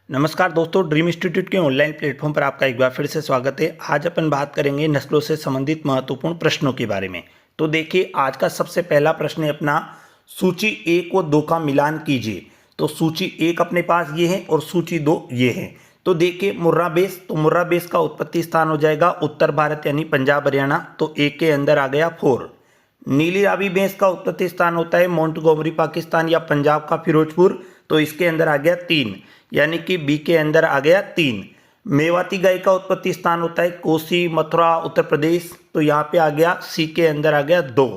नमस्कार दोस्तों, dream institute के ऑनलाइन प्लेटफॉर्म पर आपका एक बार फिर से स्वागत है। आज अपन बात करेंगे नस्लों से संबंधित महत्वपूर्ण प्रश्नों के बारे में। तो देखिए, आज का सबसे पहला प्रश्न है अपना, सूची 1 व 2 का मिलान कीजिए। तो सूची 1 अपने पास ये है और सूची 2 ये है। तो देखिए, मुर्रा बेस, तो मुर्रा बेस का उत्पत्ति स्थान हो जाएगा उत्तर भारत यानी पंजाब हरियाणा, तो 1 के अंदर आ गया 4। नीली रावी भैंस का उत्पत्ति स्थान होता है मोंटगोमरी पाकिस्तान या पंजाब का फिरोजपुर, तो इसके अंदर आ गया 3, यानी कि बी के अंदर आ गया 3। मेवाती गाय का उत्पत्ति स्थान होता है कोसी मथुरा उत्तर प्रदेश, तो यहाँ पे आ गया सी के अंदर आ गया 2।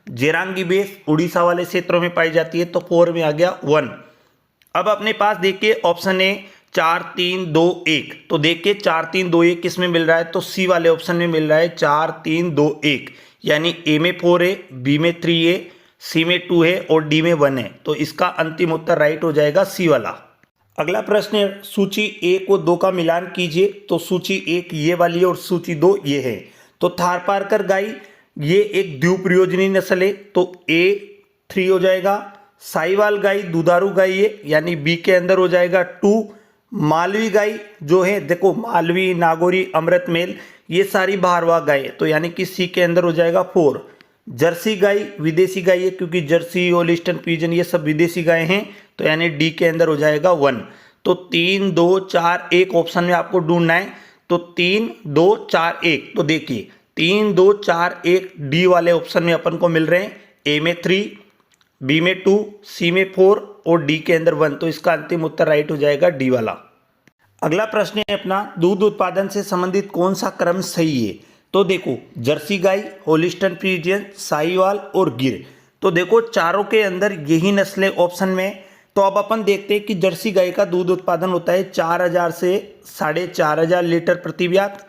जेरांगी भैंस उड़ीसा वाले क्षेत्रों में पाई जाती है, तो 4 में आ गया 1। अब अपने पास देखिए ऑप्शन ए 4 3 2 1, तो देखिए 4 3 2 1 किस में मिल रहा है, तो सी वाले ऑप्शन में मिल रहा है 4 3 2 1, यानी ए में 4 है, बी में 3 है, सी में 2 है और डी में 1 है। तो इसका अंतिम उत्तर राइट हो जाएगा सी वाला। अगला प्रश्न है, सूची 1 व 2 का मिलान कीजिए। तो सूची 1 ये वाली है और सूची 2 ये है। तो थारपारकर गाय ये एक द्विप्रयोजनी नस्ल है, तो ए 3 हो जाएगा। साहिवाल गाय दुधारू गाय है, यानी बी के अंदर हो जाएगा 2। मालवी गाय जो है, देखो मालवी नागौरी अमृतमेल ये सारी भारवाह गाय है, तो यानी कि सी के अंदर हो जाएगा 4। जर्सी गाय विदेशी गाय है, क्योंकि जर्सी होलिस्टन पीजन ये सब विदेशी गाय हैं, तो यानी डी के अंदर हो जाएगा 1। तो 3 2 4 1 ऑप्शन में आपको ढूंढना है। तो 3 2 4 1, तो देखिए 3 2 4 1 डी वाले ऑप्शन में अपन को मिल रहे हैं। ए में 3, बी में 2, सी में 4 और डी के अंदर 1, तो इसका अंतिम उत्तर राइट हो जाएगा डी वाला। अगला प्रश्न है अपना, दूध उत्पादन से संबंधित कौन सा क्रम सही है। तो देखो जर्सी गाय, होलिस्टन फ्रीजियन, साहिवाल और गिर, तो देखो चारों के अंदर यही नस्लें ऑप्शन में। तो अब अपन देखते हैं कि जर्सी गाय का दूध उत्पादन होता है 4000 से 4500 लीटर प्रति व्यात।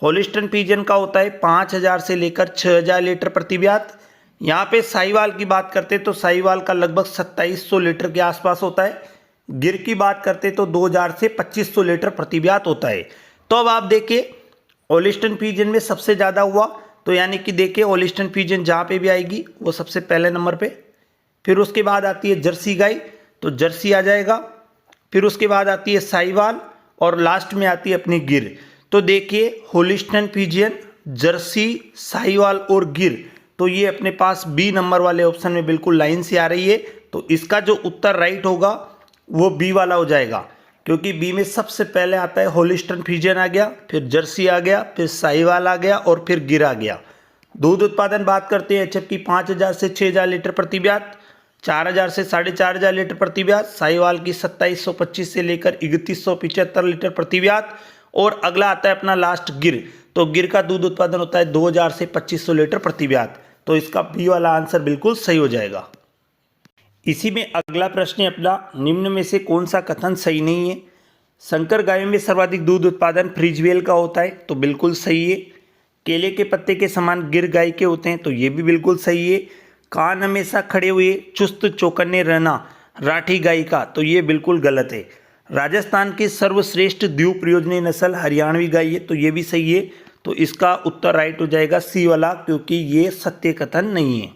होलिस्टन फ्रीजियन का होता है 5000 से लेकर 6000 लीटर प्रति व्यात। यहाँ पे साहिवाल की बात करते तो साहिवाल का लगभग 2700 लीटर के आसपास होता है। गिर की बात करते तो 2000 से 2500 लीटर प्रति व्यात होता है। तो अब आप देखिए होलिस्टन फ्रीजियन में सबसे ज़्यादा हुआ, तो यानी कि देखिए होलिस्टन फ्रीजियन जहाँ पे भी आएगी वो सबसे पहले नंबर पे। फिर उसके बाद आती है जर्सी गाय, तो जर्सी आ जाएगा। फिर उसके बाद आती है साहिवाल और लास्ट में आती है अपनी गिर। तो देखिए होलिस्टन फ्रीजियन, जर्सी, साहिवाल और गिर, तो ये अपने पास बी नंबर वाले ऑप्शन में बिल्कुल लाइन से आ रही है। तो इसका जो उत्तर राइट होगा वो बी वाला हो जाएगा, क्योंकि बी में सबसे पहले आता है होलिस्टन फ्रीजियन आ गया, फिर जर्सी आ गया, फिर साहिवाल आ गया और फिर गिर आ गया। दूध उत्पादन बात करते हैं जबकि 5000 से 6000 लीटर प्रति व्यात, 4000 से 4500 लीटर प्रति व्यात, साहिवाल की 2725 से लेकर 3175 लीटर प्रति व्यात। और अगला आता है अपना लास्ट गिर, तो गिर का दूध उत्पादन होता है 2000 से 2500 लीटर प्रति व्यात। तो इसका बी वाला आंसर बिल्कुल सही हो जाएगा। इसी में अगला प्रश्न है अपना, निम्न में से कौन सा कथन सही नहीं है। संकर गायों में सर्वाधिक दूध उत्पादन फ्रीजवेल का होता है, तो बिल्कुल सही है। केले के पत्ते के समान गिर गाय के होते हैं, तो ये भी बिल्कुल सही है। कान हमेशा खड़े हुए चुस्त चौकन्ने रहना राठी गाय का, तो ये बिल्कुल गलत है। राजस्थान की सर्वश्रेष्ठ द्विप्रयोजनी नस्ल हरियाणवी गाय है, तो ये भी सही है। तो इसका उत्तर राइट हो जाएगा सी वाला, क्योंकि ये सत्य कथन नहीं है।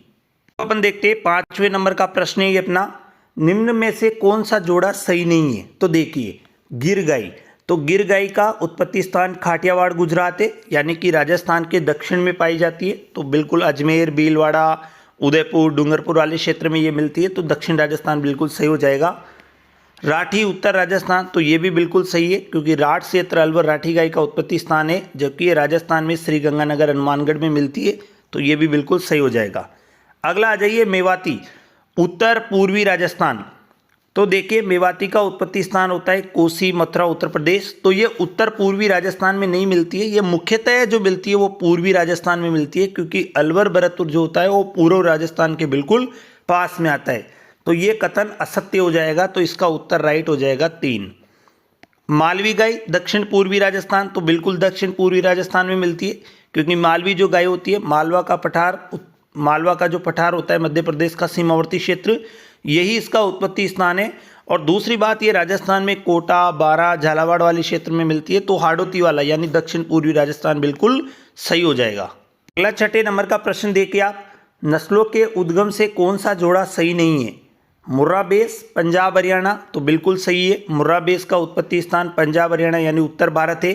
अपन देखते हैं 5वें नंबर का प्रश्न है ये अपना, निम्न में से कौन सा जोड़ा सही नहीं है। तो देखिए गिर गाय, तो गिर गाय का उत्पत्ति स्थान खाटियावाड़ गुजरात है, यानी कि राजस्थान के दक्षिण में पाई जाती है। तो बिल्कुल अजमेर, भीलवाड़ा, उदयपुर, डूंगरपुर वाले क्षेत्र में ये मिलती है, तो दक्षिण राजस्थान बिल्कुल सही हो जाएगा। राठी उत्तर राजस्थान, तो ये भी बिल्कुल सही है, क्योंकि राठ क्षेत्र अलवर राठी गाय का उत्पत्ति स्थान है, जबकि ये राजस्थान में श्रीगंगानगर हनुमानगढ़ में मिलती है, तो ये भी बिल्कुल सही हो जाएगा। अगला आ जाइए मेवाती, उत्तर पूर्वी राजस्थान। तो देखिए मेवाती का उत्पत्ति स्थान होता है कोसी मथुरा उत्तर प्रदेश, तो ये उत्तर पूर्वी राजस्थान में नहीं मिलती है। ये मुख्यतः जो मिलती है वो पूर्वी राजस्थान में मिलती है, क्योंकि अलवर भरतपुर जो होता है वो पूर्व राजस्थान के बिल्कुल पास में आता है। तो ये कथन असत्य हो जाएगा, तो इसका उत्तर राइट हो जाएगा 3। मालवी गाय दक्षिण पूर्वी राजस्थान, तो बिल्कुल दक्षिण पूर्वी राजस्थान में मिलती है, क्योंकि मालवी जो गाय होती है मालवा का जो पठार होता है मध्य प्रदेश का सीमावर्ती क्षेत्र, यही इसका उत्पत्ति स्थान है। और दूसरी बात ये राजस्थान में कोटा, बारां, झालावाड़ वाले क्षेत्र में मिलती है, तो हाड़ौती वाला यानी दक्षिण पूर्वी राजस्थान बिल्कुल सही हो जाएगा। अगला 6 नंबर का प्रश्न देखिए आप, नस्लों के उद्गम से कौन सा जोड़ा सही नहीं है। मुर्रा बेस पंजाब हरियाणा, तो बिल्कुल सही है। मुर्रा बेस का उत्पत्ति स्थान पंजाब हरियाणा यानी उत्तर भारत है।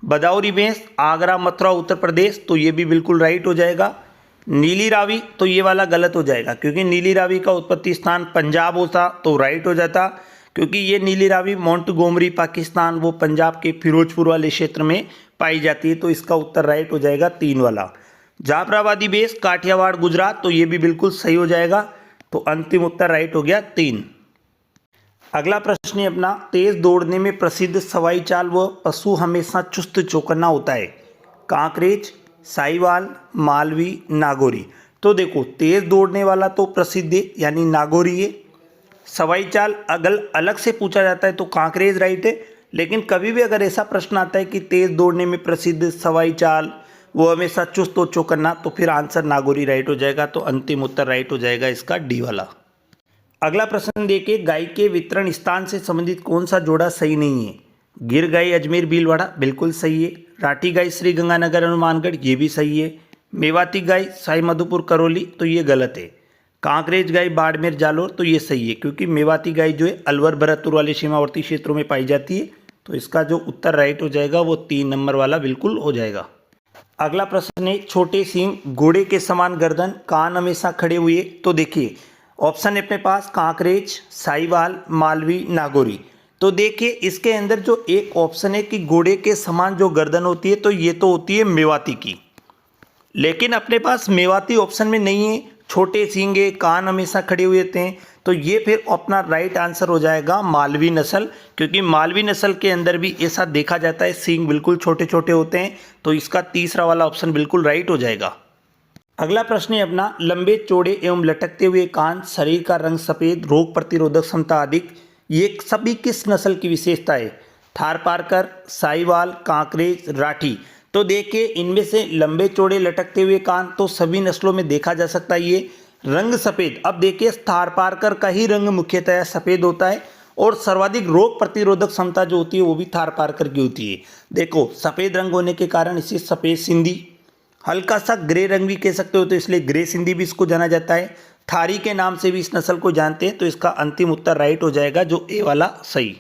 बदाऊरी भैंस आगरा मथुरा उत्तर प्रदेश, तो ये भी बिल्कुल राइट हो जाएगा। नीली रावी, तो ये वाला गलत हो जाएगा क्योंकि नीली रावी का उत्पत्ति स्थान पंजाब होता तो राइट हो जाता, क्योंकि ये नीली रावी मोंटगोमरी पाकिस्तान वो पंजाब के फिरोजपुर वाले क्षेत्र में पाई जाती है, तो इसका उत्तर राइट हो जाएगा 3 वाला। जाफराबादी बेस काठियावाड़ गुजरात, तो ये भी बिल्कुल सही हो जाएगा, तो अंतिम उत्तर राइट हो गया 3। अगला प्रश्न है अपना, तेज दौड़ने में प्रसिद्ध सवाई चाल व पशु हमेशा चुस्त चौकन्ना होता है। कांकरेज, साहिवाल, मालवी, नागौरी। तो देखो तेज दौड़ने वाला तो प्रसिद्ध है यानी नागौरी है। सवाई चाल अगल अलग से पूछा जाता है तो कांकरेज राइट है, लेकिन कभी भी अगर ऐसा प्रश्न आता है कि तेज दौड़ने में प्रसिद्ध सवाई चाल वो हमेशा चुस्त और चौकन्ना, तो फिर आंसर नागौरी राइट हो जाएगा, तो अंतिम उत्तर राइट हो जाएगा इसका डी वाला। अगला प्रश्न देखिए, गाय के वितरण स्थान से संबंधित कौन सा जोड़ा सही नहीं है। गिर गाय अजमेर भीलवाड़ा, बिल्कुल सही है। राठी गाय श्री गंगानगर हनुमानगढ़, ये भी सही है। मेवाती गाय साई मधुपुर करौली, तो ये गलत है। कांकरेज गाय बाड़मेर जालोर, तो ये सही है क्योंकि मेवाती गाय जो है अलवर भरतपुर वाले सीमावर्ती क्षेत्रों में पाई जाती है, तो इसका जो उत्तर राइट हो जाएगा वो 3 नंबर वाला बिल्कुल हो जाएगा। अगला प्रश्न है, छोटे सींग घोड़े के समान गर्दन कान हमेशा खड़े हुए, तो देखिए ऑप्शन है अपने पास कांकरेज, साहिवाल, मालवी, नागौरी। तो देखिए इसके अंदर जो एक ऑप्शन है कि घोड़े के समान जो गर्दन होती है, तो ये तो होती है मेवाती की, लेकिन अपने पास मेवाती ऑप्शन में नहीं है। छोटे सींगे कान हमेशा खड़े हुए थे, तो ये फिर अपना राइट आंसर हो जाएगा मालवी नस्ल, क्योंकि मालवी नस्ल के अंदर भी ऐसा देखा जाता है, सींग बिल्कुल छोटे छोटे होते हैं, तो इसका तीसरा वाला ऑप्शन बिल्कुल राइट हो जाएगा। अगला प्रश्न है अपना, लंबे चौड़े एवं लटकते हुए कान, शरीर का रंग सफ़ेद, रोग प्रतिरोधक क्षमता अधिक, ये सभी किस नस्ल की विशेषता है। थारपारकर, साहिवाल, कांकरेज, राठी। तो देखिए इनमें से लंबे चौड़े लटकते हुए कान तो सभी नस्लों में देखा जा सकता है। ये रंग सफ़ेद, अब देखिए थारपारकर का ही रंग मुख्यतः सफ़ेद होता है, और सर्वाधिक रोग प्रतिरोधक क्षमता जो होती है वो भी थारपारकर की होती है। देखो सफ़ेद रंग होने के कारण इसे सफ़ेद सिंधी, हल्का सा ग्रे रंग भी कह सकते हो, तो इसलिए ग्रे सिंधी भी इसको जाना जाता है। थारी के नाम से भी इस नस्ल को जानते हैं, तो इसका अंतिम उत्तर राइट हो जाएगा, जो ए वाला सही।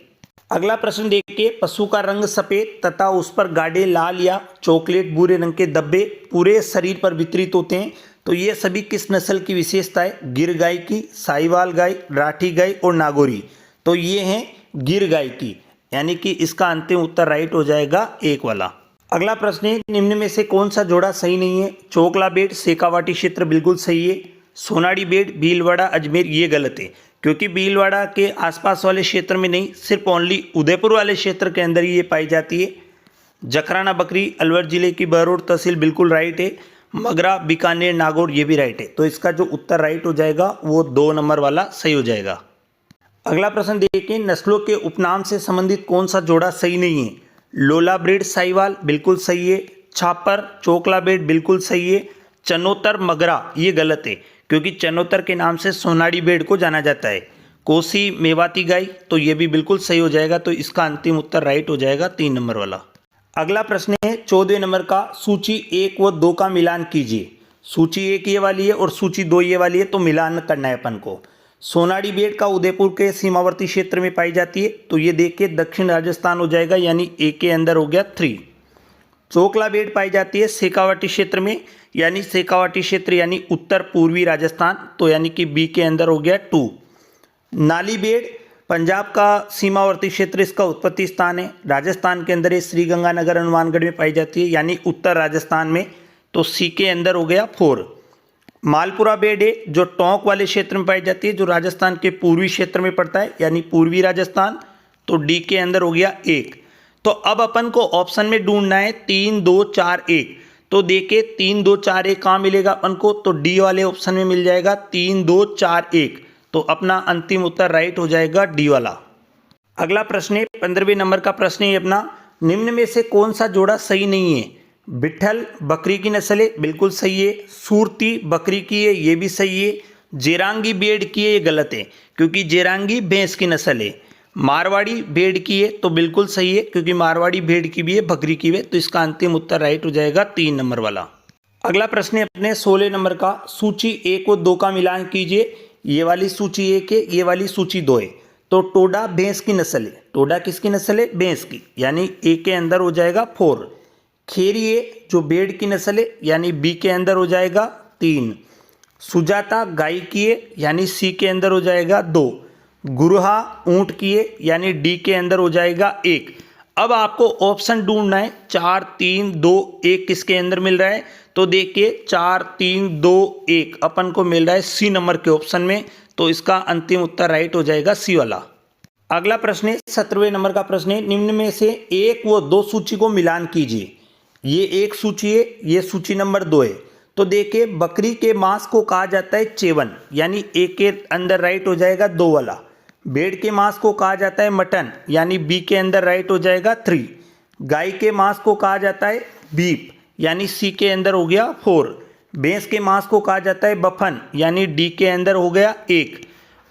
अगला प्रश्न देखिए, पशु का रंग सफ़ेद तथा उस पर गाढ़े लाल या चॉकलेट भूरे रंग के धब्बे पूरे शरीर पर वितरित होते हैं, तो ये सभी किस नस्ल की विशेषता है। गिर गाय की, साहिवाल गाय, राठी गाय और नागौरी, तो ये हैं गिर गाय की, यानी कि इसका अंतिम उत्तर राइट हो जाएगा 1 वाला। अगला प्रश्न है, निम्न में से कौन सा जोड़ा सही नहीं है। चोकला बेट शेखावाटी क्षेत्र बिल्कुल सही है। सोनाड़ी बेट भीलवाड़ा अजमेर, ये गलत है क्योंकि भीलवाड़ा के आसपास वाले क्षेत्र में नहीं, सिर्फ ओनली उदयपुर वाले क्षेत्र के अंदर ही ये पाई जाती है। जखराना बकरी अलवर जिले की बहरोड तहसील, बिल्कुल राइट है। मगरा बीकानेर नागौर, ये भी राइट है, तो इसका जो उत्तर राइट हो जाएगा वो 2 नंबर वाला सही हो जाएगा। अगला प्रश्न देखिए, नस्लों के उपनाम से संबंधित कौन सा जोड़ा सही नहीं है। लोला ब्रीड साहिवाल, बिल्कुल सही है। छापर चोकला बेट, बिल्कुल सही है। चनोतर मगरा, ये गलत है क्योंकि चनोतर के नाम से सोनाड़ी बेट को जाना जाता है। कोसी मेवाती गाय, तो ये भी बिल्कुल सही हो जाएगा, तो इसका अंतिम उत्तर राइट हो जाएगा 3 नंबर वाला। अगला प्रश्न है 14वें नंबर का, सूची 1 व 2 का मिलान कीजिए। सूची 1 ये वाली है और सूची 2 ये वाली है, तो मिलान करना है अपन को। सोनाड़ी बेट का उदयपुर के सीमावर्ती क्षेत्र में पाई जाती है, तो ये देखिए दक्षिण राजस्थान हो जाएगा, यानी ए के अंदर हो गया 3। चोकला बेट पाई जाती है शेखावाटी क्षेत्र में, यानी शेखावाटी क्षेत्र यानी उत्तर पूर्वी राजस्थान, तो यानी कि बी के अंदर हो गया 2। नाली बेट पंजाब का सीमावर्ती क्षेत्र, इसका उत्पत्ति स्थान है राजस्थान के अंदर है, श्री गंगानगर हनुमानगढ़ में पाई जाती है, यानी उत्तर राजस्थान में, तो सी के अंदर हो गया 4। मालपुरा बेट है जो टोंक वाले क्षेत्र में पाई जाती है, जो राजस्थान के पूर्वी क्षेत्र में पड़ता है, यानी पूर्वी राजस्थान, तो डी के अंदर हो गया 1। तो अब अपन को ऑप्शन में ढूंढना है 3 2 4 1, तो देखिए 3 2 4 1 कहाँ मिलेगा अपन को, तो डी वाले ऑप्शन में मिल जाएगा 3 2 4 1, तो अपना अंतिम उत्तर राइट हो जाएगा डी वाला। अगला प्रश्न है 15वें नंबर का प्रश्न है अपना, निम्न में से कौन सा जोड़ा सही नहीं है। बिट्ठल बकरी की नस्ल है, बिल्कुल सही है। सूरती बकरी की है, ये भी सही है। जेरांगी भेड़ की है, ये गलत है क्योंकि जेरांगी भैंस की नस्ल है। मारवाड़ी भेड़ की है, तो बिल्कुल सही है क्योंकि मारवाड़ी भेड़ की भी है, बकरी की भी है, तो इसका अंतिम उत्तर राइट हो जाएगा 3 नंबर वाला। अगला प्रश्न है अपने 16 नंबर का, सूची 1 व 2 का मिलान कीजिए। ये वाली सूची 1 है, ये वाली सूची 2 है। तो टोडा भैंस की नस्ल है। टोडा किसकी नस्ल है? भैंस की, यानी ए के अंदर हो जाएगा 4। खेरिए जो भेड़ की नस्ल है, यानी बी के अंदर हो जाएगा 3। सुजाता गाय की है, यानी सी के अंदर हो जाएगा 2। गुरहा ऊंट की है, यानी डी के अंदर हो जाएगा 1। अब आपको ऑप्शन ढूंढना है 4 3 2 1 किसके अंदर मिल रहा है। तो देखिए 4 3 2 1 अपन को मिल रहा है सी नंबर के ऑप्शन में। तो इसका अंतिम उत्तर राइट हो जाएगा सी वाला। अगला प्रश्न है 17वें नंबर का प्रश्न है, निम्न में से 1 व 2 सूची को मिलान कीजिए। ये एक सूची है, ये सूची नंबर 2 है। तो देखिए बकरी के मांस को कहा जाता है चेवन, यानी ए के अंदर राइट हो जाएगा 2 वाला। भेड़ के मांस को कहा जाता है मटन, यानी बी के अंदर राइट हो जाएगा 3। गाय के मांस को कहा जाता है बीफ, यानी सी के अंदर हो गया 4। भैंस के मांस को कहा जाता है बफन, यानी डी के अंदर हो गया 1।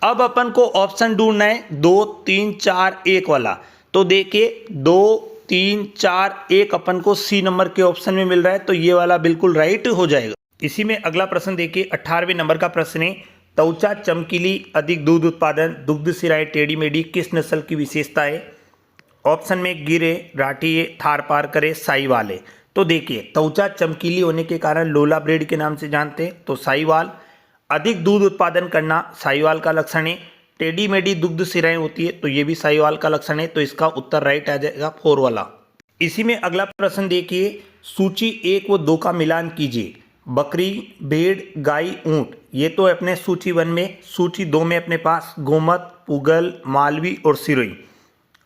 अब अपन को ऑप्शन ढूंढना है 2 3 4 1 वाला। तो देखिए 2 3 4 1 अपन को सी नंबर के ऑप्शन में मिल रहा है। तो ये वाला बिल्कुल राइट हो जाएगा। इसी में अगला प्रश्न देखिए 18वें नंबर का प्रश्न है, तौचा चमकीली अधिक दूध उत्पादन दुग्ध सिराए टेढ़ी मेढ़ी किस नस्ल की विशेषता है। ऑप्शन में गिर है, राठी है, थार पार करे, साहीवाल है। तो देखिए तौचा चमकीली होने के कारण लोला ब्रीड के नाम से जानते हैं, तो साहीवाल। अधिक दूध उत्पादन करना साहीवाल का लक्षण है। टेढ़ी मेढ़ी दुग्ध सिराएं होती है, तो ये भी साहीवाल का लक्षण है। तो इसका उत्तर राइट आ जाएगा 4 वाला। इसी में अगला प्रश्न देखिए, सूची 1 व 2 का मिलान कीजिए। बकरी, भेड़, गाय, ऊंट, ये तो अपने सूची 1 में। सूची 2 में अपने पास गोमत, पुगल, मालवी और सिरोही।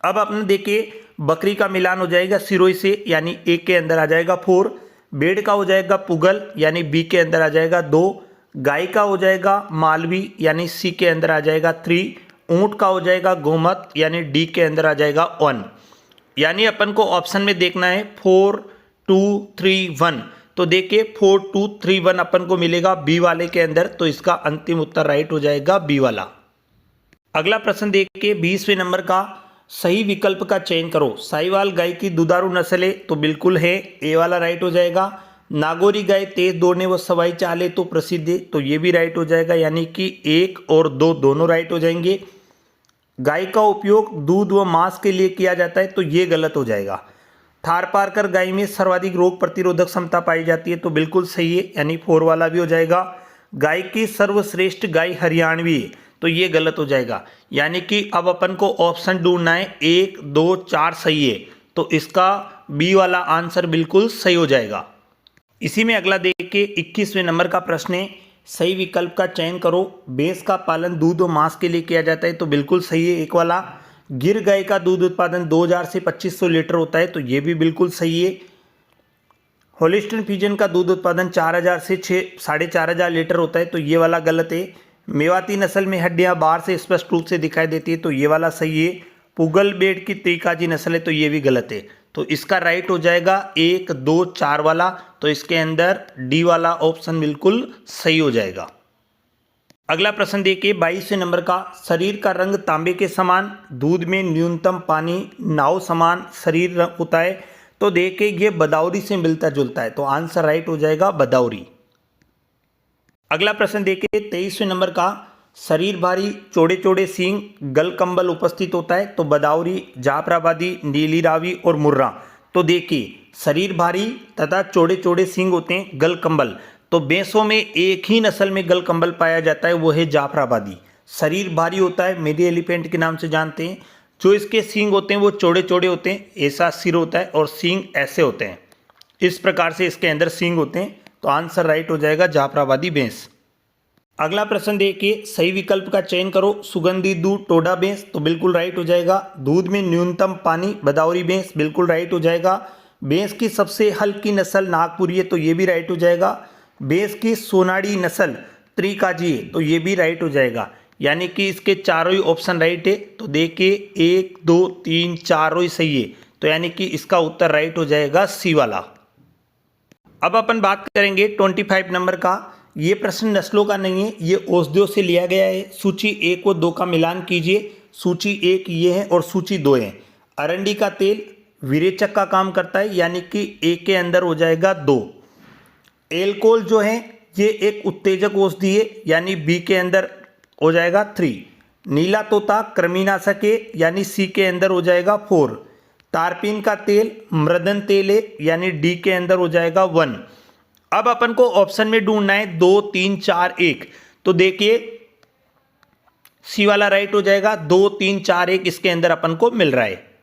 अब अपने देखिए बकरी का मिलान हो जाएगा सिरोही से, यानी ए के अंदर आ जाएगा 4। भेड़ का हो जाएगा पुगल, यानी बी के अंदर आ जाएगा 2। गाय का हो जाएगा मालवी, यानी सी के अंदर आ जाएगा 3। ऊंट का हो जाएगा गोमत, यानी डी के अंदर आ जाएगा 1। यानी अपन को ऑप्शन में देखना है 4 2 3 1। तो देखिए 4 2 3 1 अपन को मिलेगा बी वाले के अंदर। तो इसका अंतिम उत्तर राइट हो जाएगा बी वाला। अगला प्रश्न देखिए 20वें नंबर का, सही विकल्प का चयन करो। साहीवाल गाय की दुधारू नस्ल है, तो बिल्कुल है, ए वाला राइट हो जाएगा। नागौरी गाय तेज दौड़ने व सवाई चाले तो प्रसिद्ध है, तो ये भी राइट हो जाएगा, यानी कि 1 और 2 दोनों राइट हो जाएंगे। गाय का उपयोग दूध व मांस के लिए किया जाता है, तो ये गलत हो जाएगा। थार पारकर गाय में सर्वाधिक रोग प्रतिरोधक क्षमता पाई जाती है, तो बिल्कुल सही है, यानी 4 वाला भी हो जाएगा। गाय की सर्वश्रेष्ठ गाय हरियाणवी है, तो ये गलत हो जाएगा। यानी कि अब अपन को ऑप्शन ढूंढना है 1 2 4 सही है, तो इसका बी वाला आंसर बिल्कुल सही हो जाएगा। इसी में अगला देखिए 21वें नंबर का प्रश्न है, सही विकल्प का चयन करो। भैंस का पालन दूध और मांस के लिए किया जाता है, तो बिल्कुल सही है, 1 वाला। गिर गाय का दूध उत्पादन 2000 से 2500 लीटर होता है, तो ये भी बिल्कुल सही है। होलिस्टीन फ्रीजियन का दूध उत्पादन 4000 से 4500 लीटर होता है, तो ये वाला गलत है। मेवाती नस्ल में हड्डियां बाहर से स्पष्ट रूप से दिखाई देती है, तो ये वाला सही है। पुगल भेड़ की त्रिकाजी नस्ल है, तो ये भी गलत है। तो इसका राइट हो जाएगा 1 2 4 वाला। तो इसके अंदर डी वाला ऑप्शन बिल्कुल सही हो जाएगा। अगला प्रश्न देखिए 22वें नंबर का, शरीर का रंग तांबे के समान, दूध में न्यूनतम पानी, नाव समान शरीर होता है। तो देखिए ये बदाऊरी से मिलता जुलता है, तो आंसर राइट हो जाएगा बदाऊरी। अगला प्रश्न देखिए 23वें नंबर का, शरीर भारी, चौड़े चौड़े सींग, गल कंबल उपस्थित होता है, तो बदाऊरी, जाफराबादी, नीली रावी और मुर्रा। तो देखिए शरीर भारी तथा चौड़े चौड़े सींग होते हैं, गल कंबल। तो भैंसों में एक ही नस्ल में गल कंबल पाया जाता है, वो है जाफराबादी। शरीर भारी होता है, मेरी एलिफेंट के नाम से जानते हैं। जो इसके सींग होते हैं वो चौड़े चौड़े होते हैं, ऐसा सिर होता है और सींग ऐसे होते हैं। इस प्रकार से इसके अंदर सींग होते हैं, तो आंसर राइट हो जाएगा जाफराबादी भैंस। अगला प्रश्न देखिए, सही विकल्प का चयन करो। सुगंधित दूध टोडा भैंस, तो बिल्कुल राइट हो जाएगा। दूध में न्यूनतम पानी बदाऊरी भैंस, बिल्कुल राइट हो जाएगा। भैंस की सबसे हल्की नस्ल नागपुरी है, तो ये भी राइट हो जाएगा। भैंस की सोनाड़ी नस्ल त्रिकाजी है, तो ये भी राइट हो जाएगा। यानी कि इसके चारों ही ऑप्शन राइट है। तो देखिए 1 2 3 चारों ही सही है, तो यानी कि इसका उत्तर राइट हो जाएगा सी वाला। अब अपन बात करेंगे 25 नंबर का। ये प्रश्न नस्लों का नहीं है, ये औषधियों से लिया गया है। सूची 1 व 2 का मिलान कीजिए। सूची 1 ये है और सूची 2 है। अरंडी का तेल विरेचक का काम करता है, यानी कि ए के अंदर हो जाएगा 2। एल्कोहल जो है ये एक उत्तेजक औषधि है, यानी बी के अंदर हो जाएगा 3। नीला तोता कृमिनाशक है यानी सी के अंदर हो जाएगा 4। तारपीन का तेल मृदन तेल है यानी डी के अंदर हो जाएगा 1। अब अपन को ऑप्शन में ढूंढना है 2 3 4 1। तो देखिए सी वाला राइट हो जाएगा, 2 3 4 1 इसके अंदर अपन को मिल रहा है।